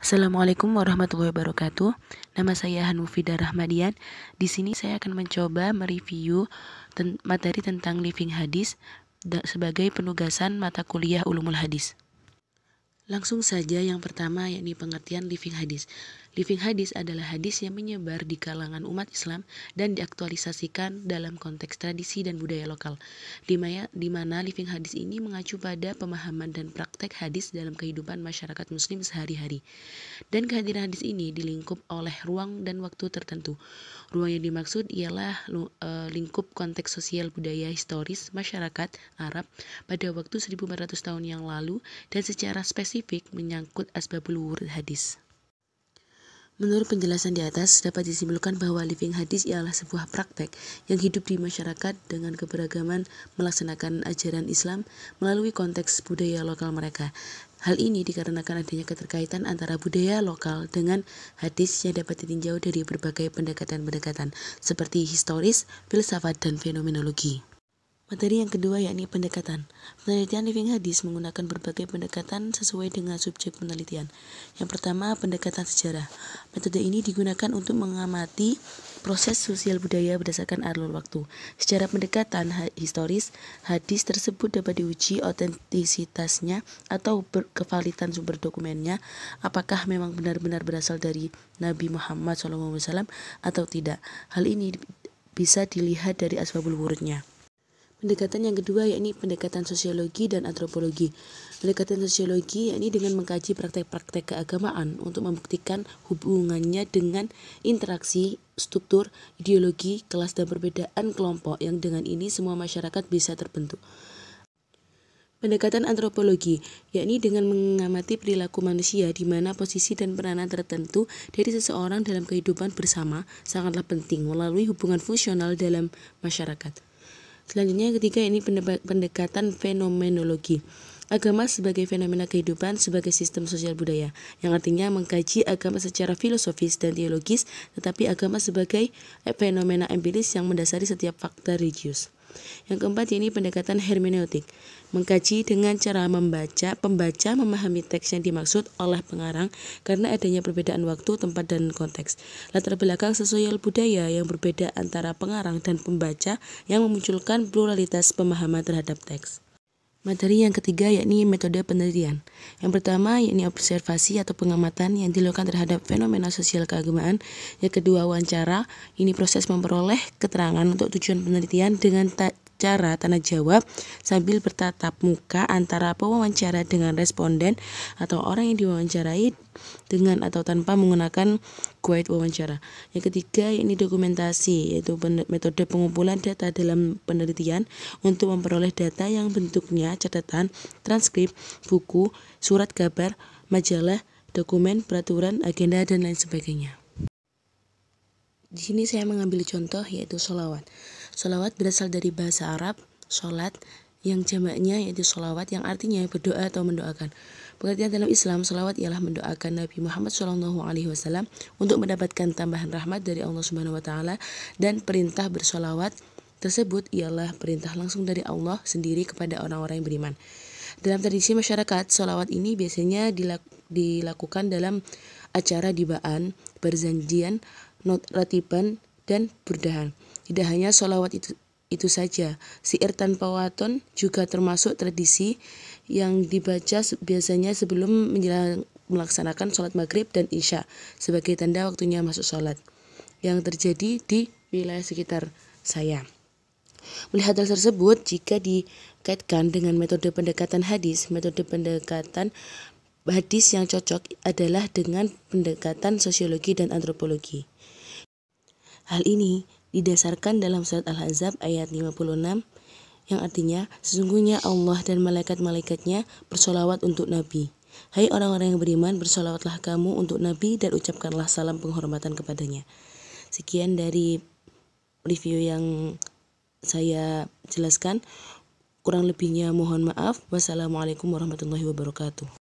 Assalamualaikum warahmatullahi wabarakatuh. Nama saya Hanufida Rahmadian. Di sini saya akan mencoba mereview materi tentang living hadis sebagai penugasan mata kuliah Ulumul Hadis. Langsung saja yang pertama yakni pengertian living hadis. Living hadis adalah hadis yang menyebar di kalangan umat Islam dan diaktualisasikan dalam konteks tradisi dan budaya lokal, di mana living hadis ini mengacu pada pemahaman dan praktek hadis dalam kehidupan masyarakat muslim sehari-hari. Dan kehadiran hadis ini dilingkup oleh ruang dan waktu tertentu. Ruang yang dimaksud ialah lingkup konteks sosial budaya historis masyarakat Arab pada waktu 1400 tahun yang lalu dan secara spesifik menyangkut asbabul wurud hadis. Menurut penjelasan di atas, dapat disimpulkan bahwa living hadis ialah sebuah praktek yang hidup di masyarakat dengan keberagaman melaksanakan ajaran Islam melalui konteks budaya lokal mereka. Hal ini dikarenakan adanya keterkaitan antara budaya lokal dengan hadis yang dapat ditinjau dari berbagai pendekatan-pendekatan seperti historis, filsafat, dan fenomenologi. Materi yang kedua yakni pendekatan. Penelitian living hadis menggunakan berbagai pendekatan sesuai dengan subjek penelitian. Yang pertama, pendekatan sejarah. Metode ini digunakan untuk mengamati proses sosial budaya berdasarkan alur waktu. Secara pendekatan historis, hadis tersebut dapat diuji otentisitasnya atau kevalitan sumber dokumennya, apakah memang benar-benar berasal dari Nabi Muhammad SAW atau tidak. Hal ini bisa dilihat dari asbabul wurudnya. Pendekatan yang kedua yakni pendekatan sosiologi dan antropologi. Pendekatan sosiologi yakni dengan mengkaji praktek-praktek keagamaan untuk membuktikan hubungannya dengan interaksi, struktur, ideologi, kelas, dan perbedaan kelompok yang dengan ini semua masyarakat bisa terbentuk. Pendekatan antropologi yakni dengan mengamati perilaku manusia di mana posisi dan peranan tertentu dari seseorang dalam kehidupan bersama sangatlah penting melalui hubungan fungsional dalam masyarakat. Selanjutnya yang ketiga ini pendekatan fenomenologi. Agama sebagai fenomena kehidupan sebagai sistem sosial budaya, yang artinya mengkaji agama secara filosofis dan teologis, tetapi agama sebagai fenomena empiris yang mendasari setiap fakta religius. Yang keempat ini pendekatan hermeneutik, mengkaji dengan cara pembaca memahami teks yang dimaksud oleh pengarang karena adanya perbedaan waktu, tempat, dan konteks. Latar belakang sosial budaya yang berbeda antara pengarang dan pembaca yang memunculkan pluralitas pemahaman terhadap teks. Materi yang ketiga yakni metode penelitian. Yang pertama yakni observasi atau pengamatan yang dilakukan terhadap fenomena sosial keagamaan. Yang kedua wawancara, ini proses memperoleh keterangan untuk tujuan penelitian dengan cara tanya jawab sambil bertatap muka antara pewawancara dengan responden atau orang yang diwawancarai dengan atau tanpa menggunakan guide wawancara. Yang ketiga yakni dokumentasi, yaitu metode pengumpulan data dalam penelitian untuk memperoleh data yang bentuknya catatan, transkrip, buku, surat kabar, majalah, dokumen, peraturan, agenda, dan lain sebagainya. Di sini saya mengambil contoh yaitu sholawat. Sholawat berasal dari bahasa Arab sholat yang jamaknya yaitu sholawat yang artinya berdoa atau mendoakan. Pengertian dalam Islam, sholawat ialah mendoakan Nabi Muhammad SAW untuk mendapatkan tambahan rahmat dari Allah Subhanahu Wa Taala, dan perintah bersholawat tersebut ialah perintah langsung dari Allah sendiri kepada orang-orang yang beriman. Dalam tradisi masyarakat, sholawat ini biasanya dilakukan dalam acara dibaan, perjanjian, ratiban, dan burdahan. Tidak hanya sholawat itu saja, syair tanpa waton juga termasuk tradisi yang dibaca biasanya sebelum melaksanakan sholat maghrib dan isya sebagai tanda waktunya masuk sholat yang terjadi di wilayah sekitar saya. Melihat hal tersebut, jika dikaitkan dengan metode pendekatan hadis, metode pendekatan hadis yang cocok adalah dengan pendekatan sosiologi dan antropologi. Hal ini didasarkan dalam surat Al-Ahzab ayat 56 yang artinya, sesungguhnya Allah dan malaikat-malaikatnya bersolawat untuk Nabi. Hai orang-orang yang beriman, bersolawatlah kamu untuk Nabi dan ucapkanlah salam penghormatan kepadanya. Sekian dari review yang saya jelaskan. Kurang lebihnya mohon maaf. Wassalamualaikum warahmatullahi wabarakatuh.